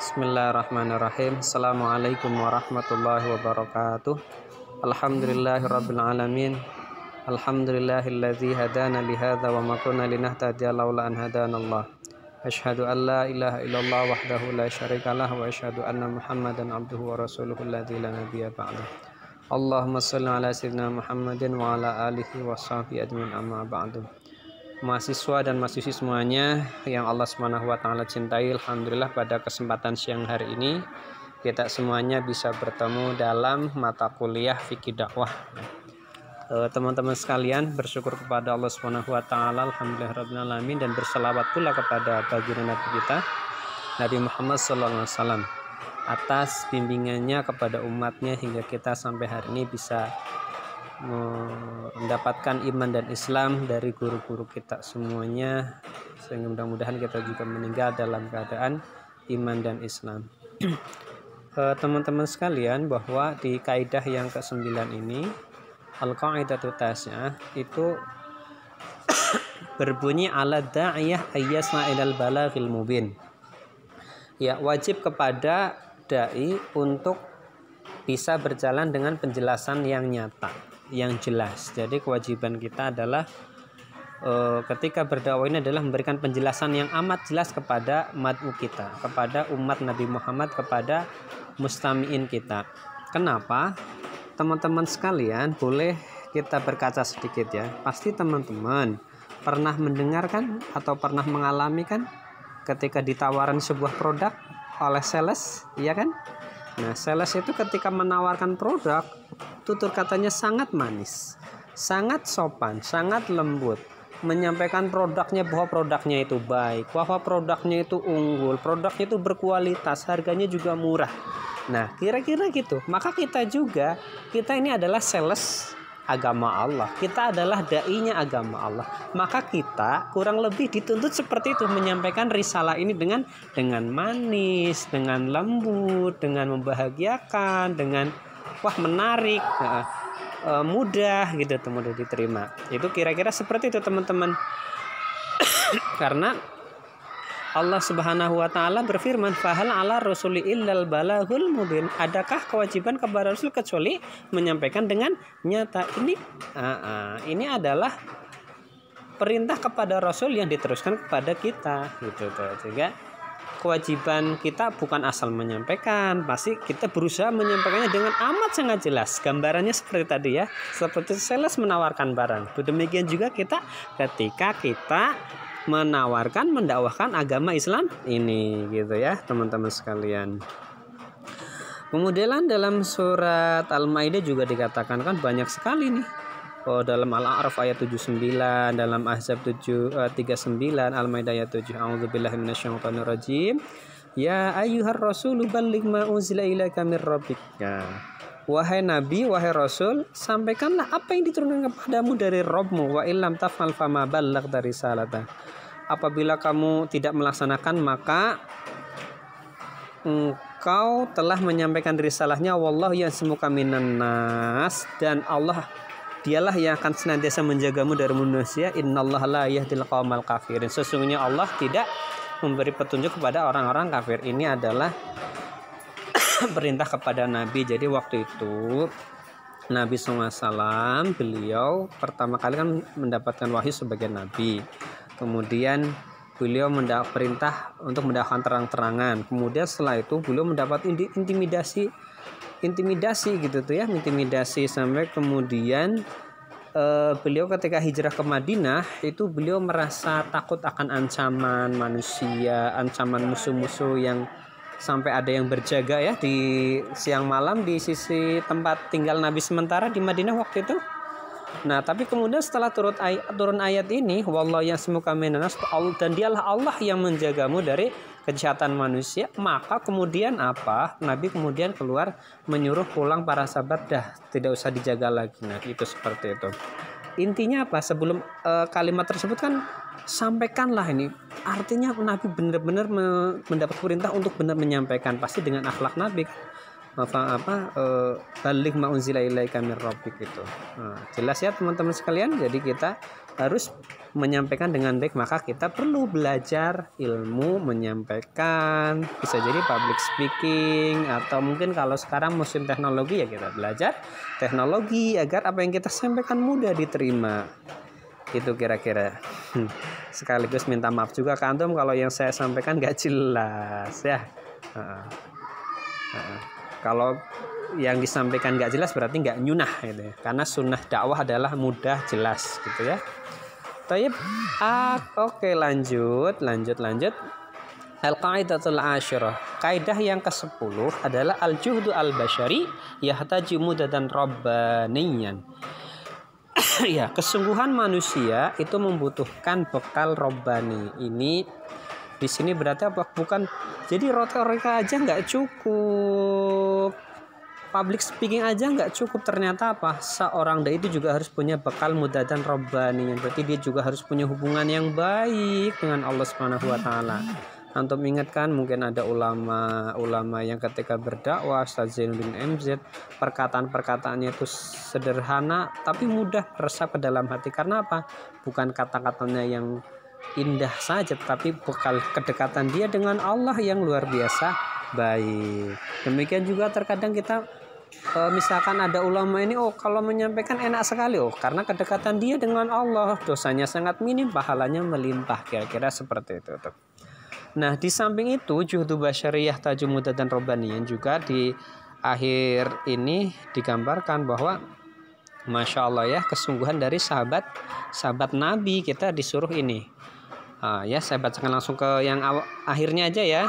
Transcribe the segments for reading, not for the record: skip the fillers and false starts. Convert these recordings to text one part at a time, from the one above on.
Bismillahirrahmanirrahim. Assalamualaikum warahmatullahi wabarakatuh. Alhamdulillahirabbil alamin. Alhamdulillahilladzi hadana lihadza wa ma kunna linahtadiya laula an hadanallah. Asyhadu an la ilaha illallah wahdahu la syarikalah wa asyhadu anna Muhammadan abduhu wa rasuluhu alladzi la nabiyya ba'dah. Allahumma shalli ala sayyidina Muhammadin wa ala alihi washabihi ajmain amma ba'du. Mahasiswa dan mahasiswi semuanya yang Allah Subhanahu wa taala cintai, alhamdulillah pada kesempatan siang hari ini kita semuanya bisa bertemu dalam mata kuliah fikih dakwah. Teman-teman sekalian, bersyukur kepada Allah Subhanahu wa taala, alhamdulillahirabbil alamin, dan berselawat pula kepada baginda Nabi kita Nabi Muhammad SAW atas bimbingannya kepada umatnya hingga kita sampai hari ini bisa mendapatkan iman dan Islam dari guru-guru kita semuanya, sehingga mudah-mudahan kita juga meninggal dalam keadaan iman dan Islam. Teman-teman sekalian, bahwa di kaidah yang ke-9 ini, al-qaidatu tasi'ah, itu berbunyi ala da'iyah ayyasna ilal balaghil mubin. Ya, wajib kepada dai untuk bisa berjalan dengan penjelasan yang nyata, yang jelas. Jadi kewajiban kita adalah ketika berdakwah ini adalah memberikan penjelasan yang amat jelas kepada mad'u kita, kepada umat Nabi Muhammad, kepada mustami'in kita. Kenapa? Teman-teman sekalian, boleh kita berkaca sedikit ya. Pasti teman-teman pernah mendengarkan atau pernah mengalami kan ketika ditawaran sebuah produk oleh sales, iya kan? Nah, sales itu ketika menawarkan produk, tutur katanya sangat manis, sangat sopan, sangat lembut, menyampaikan produknya, bahwa produknya itu baik, bahwa produknya itu unggul, produknya itu berkualitas, harganya juga murah. Nah, kira-kira gitu. Maka kita ini adalah sales agama Allah, kita adalah dai-nya agama Allah. Maka kita kurang lebih dituntut seperti itu, menyampaikan risalah ini dengan manis, dengan lembut, dengan membahagiakan, dengan menarik, mudah gitu, mudah diterima. Itu kira-kira seperti itu teman-teman. Karena Allah Subhanahu wa taala berfirman, fahal ala rasuli illal balaghul mubin. Adakah kewajiban kepada Rasul kecuali menyampaikan dengan nyata? Ini adalah perintah kepada Rasul yang diteruskan kepada kita gitu tuh. Juga kewajiban kita bukan asal menyampaikan, pasti kita berusaha menyampaikannya dengan amat sangat jelas. Gambarannya seperti tadi ya, seperti sales menawarkan barang. Demikian juga kita ketika kita menawarkan, mendakwahkan agama Islam ini gitu ya teman-teman sekalian. Kemudian dalam surat Al-Maidah juga dikatakan kan banyak sekali nih. Dalam Al-A'raf ayat 79, dalam Ahzab 39, Al-Maidah ayat 7. A'udzubillahi minasyaitonir rajim. Ya ayyuhar rasulu balligh ma unzila ilaika mir rabbika. Wahai Nabi, wahai Rasul, sampaikanlah apa yang diturunkan kepadamu dari Rabbmu. Wa illam taf'al fama ballaghta risalata. Apabila kamu tidak melaksanakan, maka engkau telah menyampaikan risalahnya. Wallahu ya'simuka minan nas, dan Allah dialah yang akan senantiasa menjagamu dari manusia. Innallaha la yahdil qaumal kafirin. Sesungguhnya Allah tidak memberi petunjuk kepada orang-orang kafir. Ini adalah perintah kepada Nabi. Jadi waktu itu Nabi SAW, beliau pertama kali kan mendapatkan wahyu sebagai Nabi. Kemudian beliau mendapat perintah untuk mendakwahkan terang-terangan. Kemudian setelah itu beliau mendapat intimidasi gitu tuh ya, intimidasi sampai kemudian beliau ketika hijrah ke Madinah itu beliau merasa takut akan ancaman manusia, ancaman musuh-musuh yang sampai ada yang berjaga ya di siang malam di sisi tempat tinggal Nabi sementara di Madinah waktu itu. Nah, tapi kemudian setelah turun ayat ini, wallahu ya'simuka minan nas, dan dialah Allah yang menjagamu dari kejahatan manusia, maka kemudian apa? Nabi kemudian keluar menyuruh pulang para sahabat, dah tidak usah dijaga lagi. Nah, itu seperti itu. Intinya apa? Sebelum kalimat tersebut kan sampaikanlah ini. Artinya Nabi benar-benar mendapat perintah untuk benar menyampaikan, pasti dengan akhlak Nabi kan. balik ma unzila ilaika mir rabbik itu. Nah, jelas ya teman-teman sekalian. Jadi kita harus menyampaikan dengan baik, maka kita perlu belajar ilmu menyampaikan, bisa jadi public speaking, atau mungkin kalau sekarang musim teknologi ya kita belajar teknologi agar apa yang kita sampaikan mudah diterima. Itu kira-kira. Sekaligus minta maaf juga ke antum kalau yang saya sampaikan gak jelas ya. Kalau yang disampaikan gak jelas berarti gak nyunah gitu ya. Karena sunnah dakwah adalah mudah, jelas gitu ya. Taib. Oke, lanjut. Al-qaidatul asyirah. Kaidah yang ke-10 adalah al-juhdu al-basyari yahtaju mudadan rabbaniyan. Ya, kesungguhan manusia itu membutuhkan bekal robbani. Ini di sini berarti apa? Bukan jadi retorika aja nggak cukup, public speaking aja nggak cukup. Ternyata apa? Seorang dai itu juga harus punya bekal mudadan robbani. Berarti dia juga harus punya hubungan yang baik dengan Allah Subhanahu wa taala. Antum ingatkan mungkin ada ulama yang ketika berdakwah, Ustaz Zainuddin MZ, perkataan-perkataannya itu sederhana tapi mudah meresap ke dalam hati. Karena apa? Bukan kata-katanya yang indah saja, tapi bekal kedekatan dia dengan Allah yang luar biasa baik. Demikian juga terkadang kita misalkan ada ulama ini, kalau menyampaikan enak sekali, karena kedekatan dia dengan Allah, dosanya sangat minim, pahalanya melimpah, kira-kira seperti itu tuh. Nah, di samping itu juhdu basyariyah tajumudah dan robbaniyan juga di akhir ini digambarkan bahwa Masya Allah ya, kesungguhan dari sahabat Nabi. Kita disuruh ini ya, saya bacakan langsung ke yang akhirnya aja ya.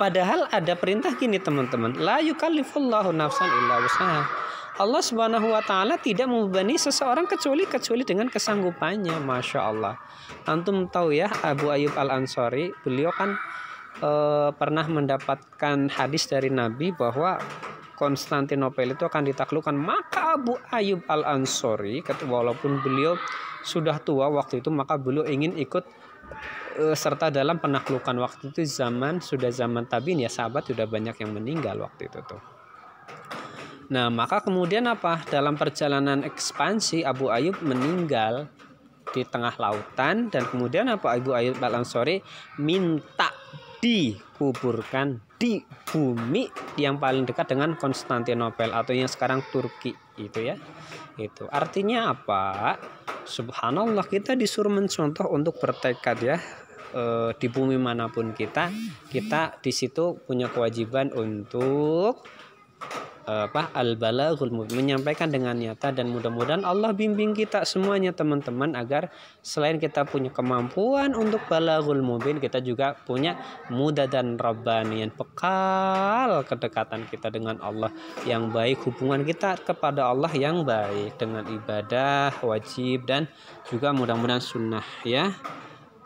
Padahal ada perintah gini teman-teman, la yukallifullahu nafsan illa wus'aha. Allah Subhanahu wa taala tidak membebani seseorang kecuali dengan kesanggupannya. Masya Allah. Antum tahu ya, Abu Ayyub Al-Ansari, beliau kan pernah mendapatkan hadis dari Nabi bahwa Konstantinopel itu akan ditaklukkan. Maka Abu Ayyub Al-Ansari, walaupun beliau sudah tua waktu itu, maka beliau ingin ikut serta dalam penaklukan. Waktu itu sudah zaman tabiin ya, sahabat sudah banyak yang meninggal waktu itu tuh. Nah, maka kemudian apa? Dalam perjalanan ekspansi, Abu Ayyub meninggal di tengah lautan, dan kemudian apa? Abu Ayyub Al-Ansari minta dikuburkan di bumi yang paling dekat dengan Konstantinopel atau yang sekarang Turki itu ya. Itu artinya apa? Subhanallah, kita disuruh mencontoh untuk bertekad ya. Di bumi manapun kita di situ punya kewajiban untuk al-balaghul mubin, menyampaikan dengan nyata, dan mudah-mudahan Allah bimbing kita semuanya teman-teman agar selain kita punya kemampuan untuk balaghul mubin, kita juga punya mudadan rabbaniyan, bekal kedekatan kita dengan Allah yang baik, hubungan kita kepada Allah yang baik dengan ibadah wajib dan juga mudah-mudahan sunnah ya.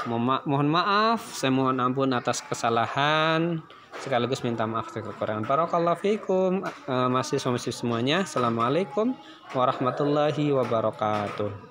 Mohon maaf, saya mohon ampun atas kesalahan, sekaligus minta maaf atas kekurangan. Barakallahu fikum, mahasiswa semuanya. Assalamualaikum warahmatullahi wabarakatuh.